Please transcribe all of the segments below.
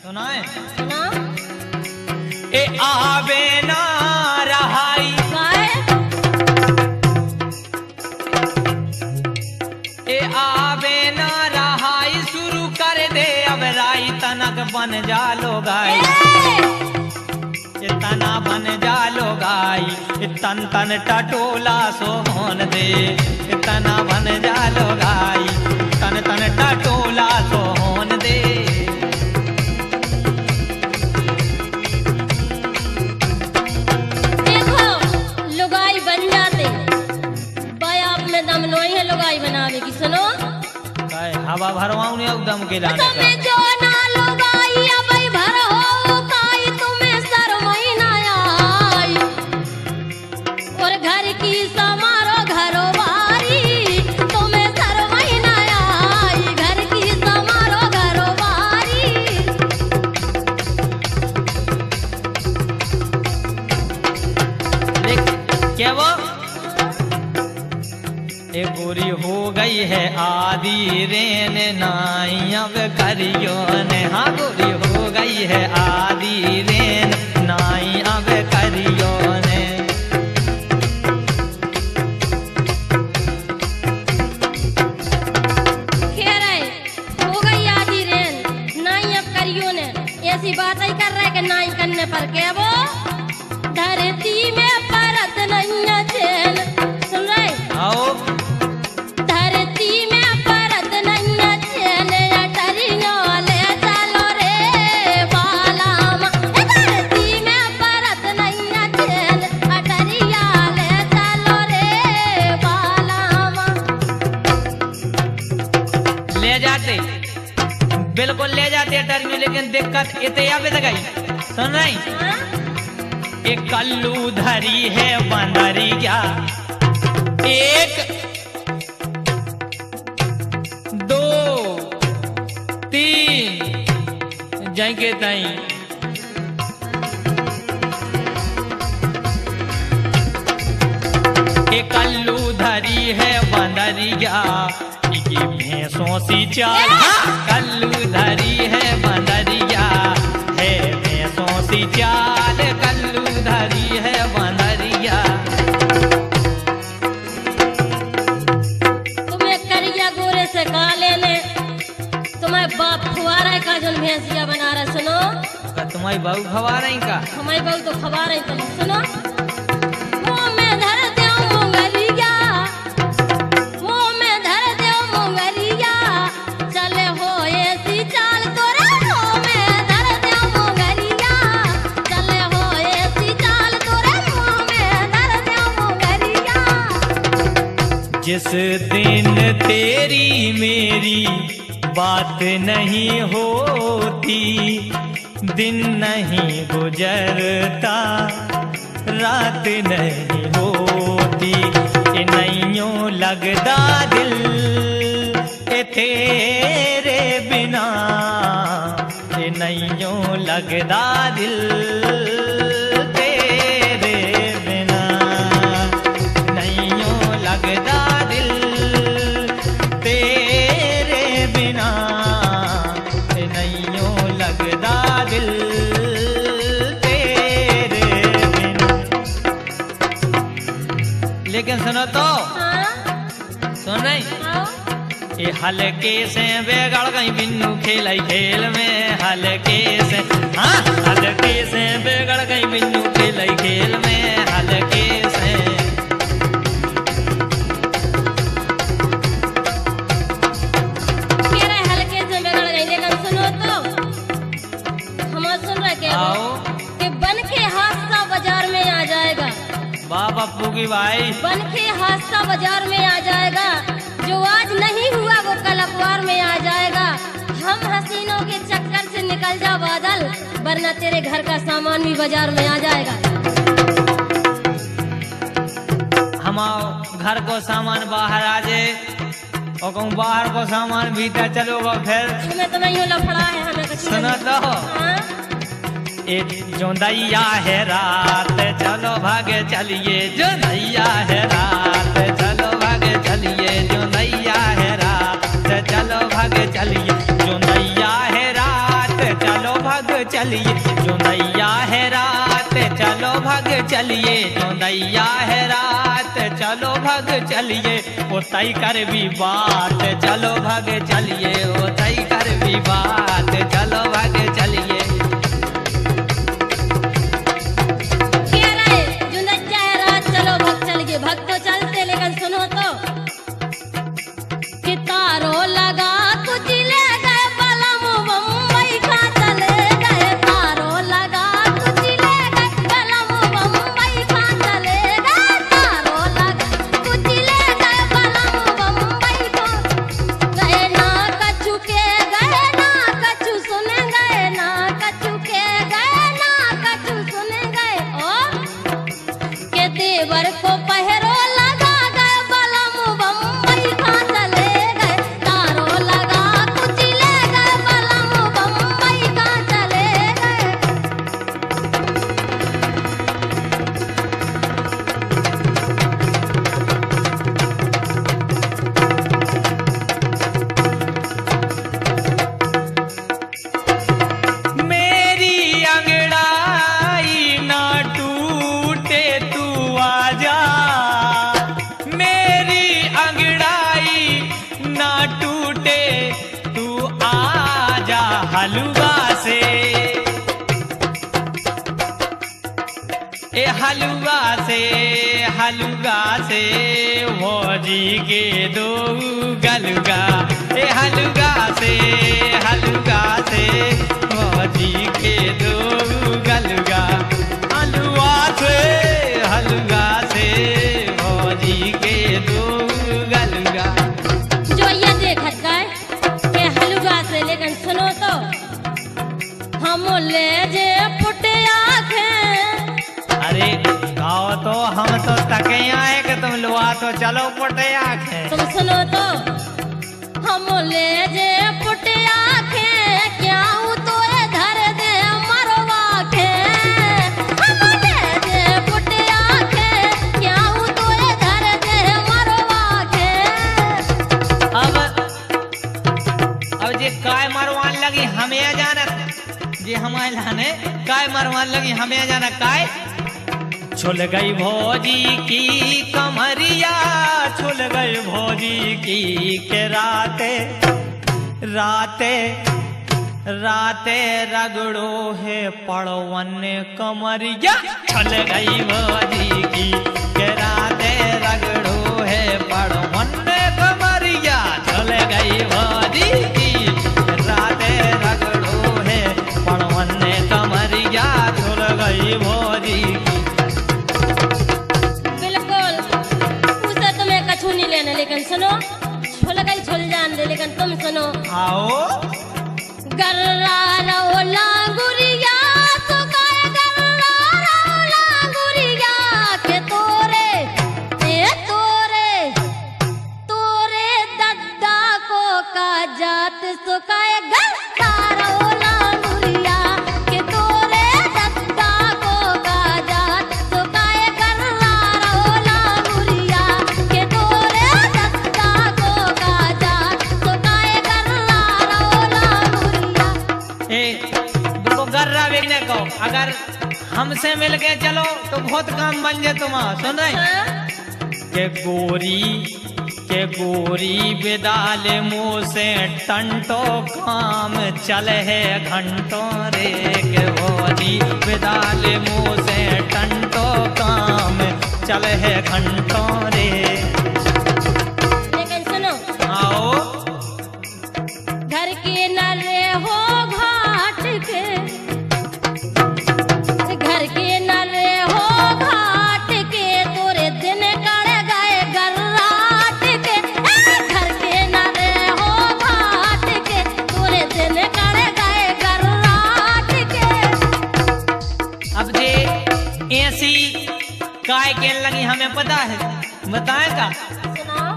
सुनाए सुना ए आवे ना रहाई ए आवे ना रहाई शुरू कर दे अब राई तनक बन जा लो गाई तना बन जा लो गाई तन तन टटोला सोहन दे तना बन जा लो गाई तन तन टटोला सोहन दे देखो लुगाई बन जाते बाया आप में दम नहीं है लुगाई बनावे की सुनो हवा भरवाऊं ने दम के लाने का तुम्हें जो ना लुगाई अब भर हो काई तुम्हें शर्मई ना आई और घर की समारो घरवारी तुम्हें शर्मई ना आई घर की समारो घरवारी क्या वो ए गोरी हो गई है आदि रेन नाई अब करियो ने हाँ गोरी हो गई है आदि रेन नाई अब करियो ने खैर है हो गई आदि रेन नाई अब करियो ने ऐसी बात ही कर रहे कि नाई करने पर के वो धरती में परत नहीं है चैन सुन रहे आओ धरती में परत नहीं है चैन अटरियों ले चलो रे बालामा धरती में परत नहीं है चैन अटरिया ले चलो रे बालामा ले जाते बिल्कुल ले जाते टर्मी लेकिन दिक्कत इतने अब गई सुन रही हाँ? एक कल्लू धरी है बंदरिया एक दो तीन जाएंगे तई एक कल्लू धरी है बंदरिया की भैंसों सी चाल कल्लू धरी है बंदरिया है भैंसों सी चाल कल्लू धरी है बंदरिया तुम्हें करिया गोरे से काले ने तुम्हें बाप खुआरा का जो भैंसिया बना रहा सुनो तुम्हारी बहू खवा रही का हमारी बहू तो खवा रही तुम सुनो मुंह में धर दो मुंगलिया मुंह में धर दो मुंगलिया चले हो ऐसी चाल तोरे मुंह में धर दो मुंगलिया चले हो ऐसी चाल तोरे मुंह में धर दो मुंगलिया जिस दिन तेरी मेरी बात नहीं होती दिन नहीं गुजरता रात नहीं होती ए नैयों लगदा दिल ए तेरे बिना ए नैयों लगदा दिल तेरे बिना नैयों लगदा दिल तेरे बिना ए नैयों लगदा दिल तेरे बिना लेकिन सुनो तो हाँ सुन नहीं आओ ये हल्के से बेगड़ गई बिन्नू खेलाई खेल में हल्के से हाँ हल्के से बेगड़ गई बिन्नू खेलाई खेल में हल्के से मेरे हल्के से बिगड़ गई लेकिन सुनो तो हम सुन रहे के आओ कि बन के हादसा बाजार में आ जाएगा वाह पप्पू की भाई बन के हादसा बाजार में आ जाएगा जो आज नहीं हुआ वो कल अखबार में आ जाएगा हम हसीनों के चक्कर से निकल जा बादल वरना तेरे घर का सामान भी बाजार में आ जाएगा हम घर को सामान बाहर आ जाए और कहूँ बाहर को सामान भीतर चलोगा फिर हमें तो नहीं लफड़ा है हमें कुछ सुनो तो हाँ? एक जो दैया है रात चलो भागे चलिए जो दैया है रात चलो भागे चलिए जो दैया है रात चलो भागे चलिए जो दैया है रात चलो भागे चलिए जो नैया है रात चलो भग चलिए जो नैया है रात चलो भग चलिए ओ तय कर भी बात चलो भग चलिए ओ तय कर भी बात चलो भग चलिए। भग तो चलते लेकिन सुनो तो कि तारो लगा कुछ ले गए बलम बम्बई का चले गए तारो लगा कुछ ले गए बलम बम्बई का चले गए तारो लगा कुछ ले गए बलम बम्बई का गए ना कछु के गए ना कछु सुन गए ना कछु के गए ना कछु सुन गए और के देवर को पहरो लगा गए बलम बम्बई का चले गए तारो लगा कुछ ले गए बलम बम्बई का चले गए। मेरी अंगड़ाई ना टूटे तू आजा मेरी अंगड़ाई ना टूटे तू आजा हलवा से ए हलवा से भौजी के दो गलगा ए हलवा से भौजी के दो गलगा हलवा से भौजी के दो गलगा। जो ये देखत गए के हलवा से लेकिन सुनो तो हम ले जे पुटे आंखें अरे गाओ तो हम तो तके आए कि तुम लुआ तो चलो पुटे आंखें तुम सुनो तो हम ले जे पुटे आंखें क्या तो धर दे मरवा के हम ले जे पुटे आंखें क्या तो धर दे मरवा के। अब जे काय मरवान लगी हमें जाना जे हमारे लाने काय मरवान लगी हमें जाना काय छुल गई भौजी की कमरिया छुल गई भौजी की के राते रगड़ो है पड़वन कमरिया छुल गई भौजी की के राते रगड़ो है पड़वन कमरिया छुल गई भौजी की राते रगड़ो है पड़वन कमरिया छुल गई भौजी की। लेकिन सुनो छुल गई छुल जान दे लेकिन तुम सुनो आओ गर्रा रो लांगुरिया तो काय गर्रा रो लांगुरिया के तोरे दद्दा को का जात सो काय गर्रा रो लांगुरिया के तोरे दद्दा को का जात सो काय गर्रा रो लांगुरिया के तोरे दद्दा को का जात सो काय गर्रा रो लांगुरिया। बिल्कुल गर्रा बेचने को अगर हमसे मिल के चलो तो बहुत काम बन जाए तुम्हारा सुन रहे के गोरी बेदाल मुँह से टंटो काम चल है घंटों रे के गोरी बेदाल मुँह से टंटो काम चल है घंटों रे। लेकिन सुनो आओ घर के नरे हो घाट के घर के नरे हो घाट के तोरे दिन कड़ गए गर्राट के घर के नरे हो घाट के तोरे दिन कड़ गए गर्राट के। अब जे ऐसी काय के लगी हमें पता है बताएगा सुनाओ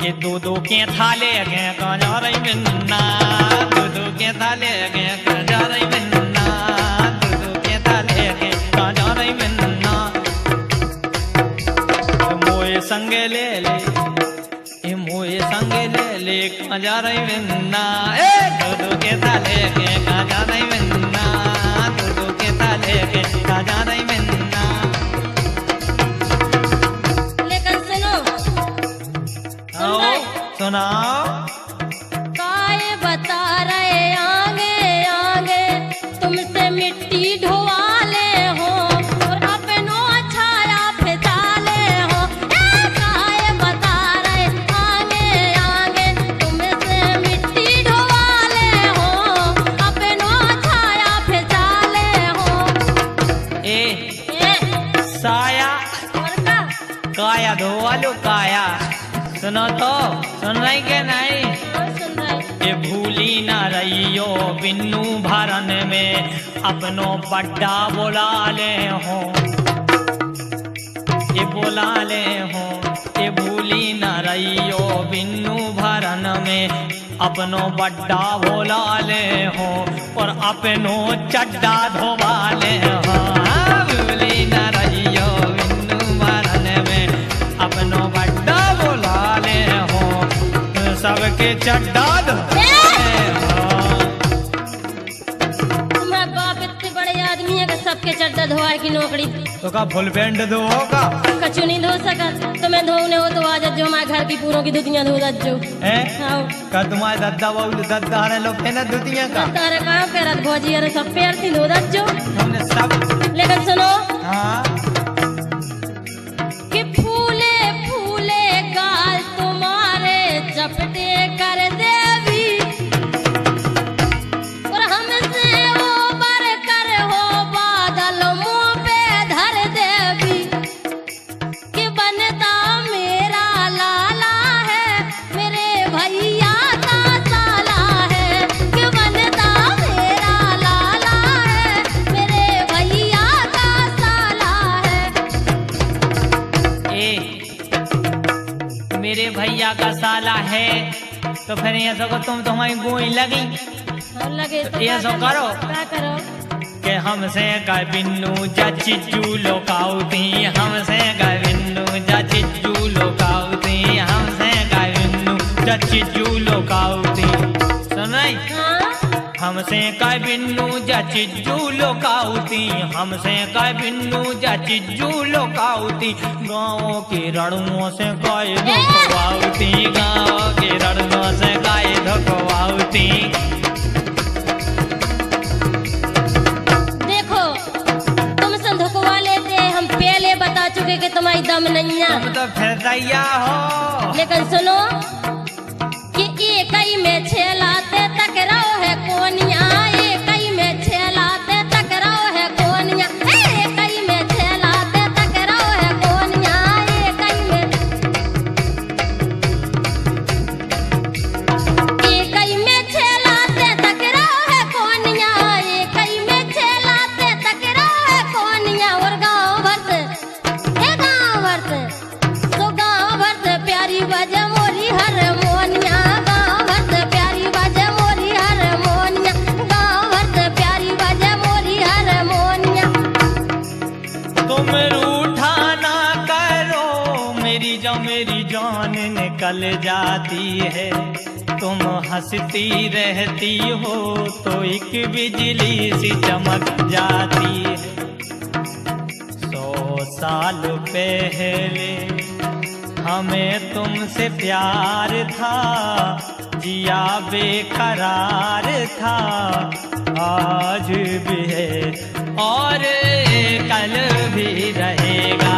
ये दो के थाले गए कहाँ जा रही बिन्ना दो के थाले गए कहाँ जा रही बिन्ना दो के थाले गए कहाँ जा रही बिन्ना मोए संगे ले मोए संगे ले कहाँ जा रही बिन्ना दो के थाले गए कहाँ जा रही बिन्ना धोवालो काया। सुनो तो, सुन रही के नहीं? हाँ, सुन रहे। ये भूली न रहियो बिन्नू भरन में अपनो बड्डा बुला ले हो, ये बुला ले हो। ये भूली न रहियो बिन्नू भरन में अपनो बड्डा बुला ले हो और अपनो चड्डा धोवा ले हो। हाँ, भूली न रहियो बिन्नू भरन में अपनो बड्डा बुला ले हो, सबके चड्डा धोवा ले हो। तुम्हारा बाप इतने बड़े आदमी है कि सबके चड्डा धोए की नौकरी। तो का फुल पैंट धो होगा? कछु नहीं धो सकत। तुम्हें धोने हो तो आज जो हमारे घर की पूरों की धुतियां धो दो। हैं? का तुम्हारे दद्दा बहु दद्दा हरे लोग थे ना धुतियां का? तारे कहाँ पैरत भौजी अरे सब पैर थी धो दो। हमने सब। लेकिन सुनो हाँ। कि फूले फूले गाल तुम्हारे चपटे कर देवी और हमसे ऊपर कर हो बादल मुंह पे धर देवी कि बनता मेरा लाला है मेरे भैया का साला है कि बनता मेरा लाला है मेरे भैया का साला है। मेरे भैया का साला है तो फिर ये सको तुम हमारी गोई लगी और लगे तो ये सो करो क्या करो कि हमसे का बिन्नू जा चिज्जू लोकाउती, हमसे का बिन्नू जा चिज्जू लोकाउती, हमसे का बिन्नू जा चिज्जू लोकाउती। सुनाई? हाँ हमसे का बिन्नू जा चिज्जू लोकाउती, हमसे का बिन्नू जा चिज्जू लोकाउती। गाँव के रणुओं से गाय धोवाउती, गाँव के रणुओं से गाय धोवाउती। देखो तुमसे धुकवा लेते हम पहले बता चुके कि तुम्हारी दम नहीं है। तुम तो फिर दैया हो। लेकिन सुनो कि एक ही में छेलाते टकराओ है कोनिया, एक ही में छेलाते टकराओ है कोनिया, एक ही में छेलाते टकराओ है कोनिया, एक ही में छेलाते टकराओ है कोनिया, एक ही में छेलाते टकराओ है कोनिया। और गाँव भर से तो गाँव भर से प्यारी बजे मोरी हारमोनिया, गाँव भर से प्यारी बजे मोरी हारमोनिया, गाँव भर से प्यारी बजे मोरी हारमोनिया। तुम रूठा ना करो मेरी जान निकल जाती है, तुम हंसती रहती हो तो एक बिजली सी चमक जाती है। 100 साल पहले हमें तुमसे प्यार था, जिया बेकरार था, आज भी है और कल भी रहेगा।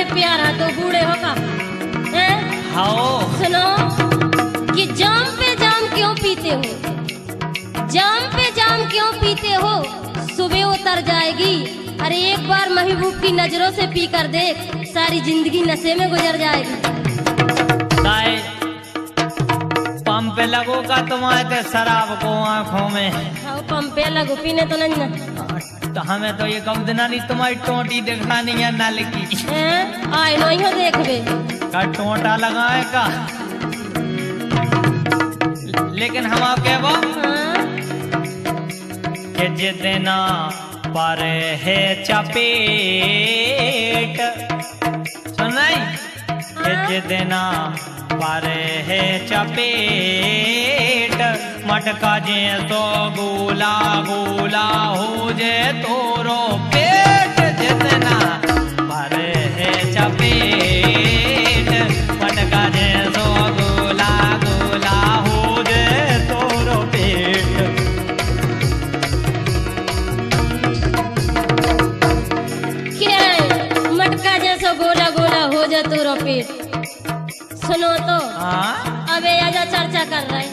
प्यार है तो बूढ़े हो का हैं? सुनो कि जाम पे जाम क्यों पीते हो, जाम पे जाम क्यों पीते हो, सुबह उतर जाएगी। अरे एक बार महबूब की नजरों से पी कर देख, सारी जिंदगी नशे में गुजर जाएगी। पंप पे लगोगा तुम्हारे शराब को आंखों में। हाँ पंप पे लगो, पीने तो नहीं ना। तो हमें तो ये कब दिना नहीं तुम्हारी टोटी दिखानी है नल की। आए नहीं हो देखबे का टोटा लगाए का। लेकिन हम आपके वो के जितना पर है चपेट, सुनाई के जितना पर है चपेट, मटका जे तो गोला गोला हो जे तोरो पेट, जितना पर है पेट। सुनो तो हाँ अबे आजा चर्चा कर रहे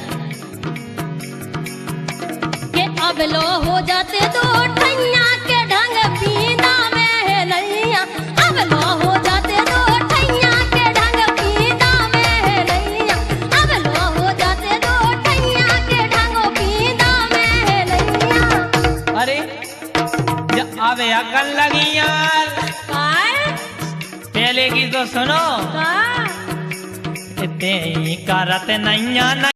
कि अब लो हो जाते दो ठैया के ढंग पीना में है नैया। अब लो हो जाते दो ठैया के ढंग पीना में है नैया। अब लो हो जाते दो ठैया के ढंग पीना में है नैया। अरे जब आवे अकल लगी यार, काय पहले की तो सुनो। का ते करत नैया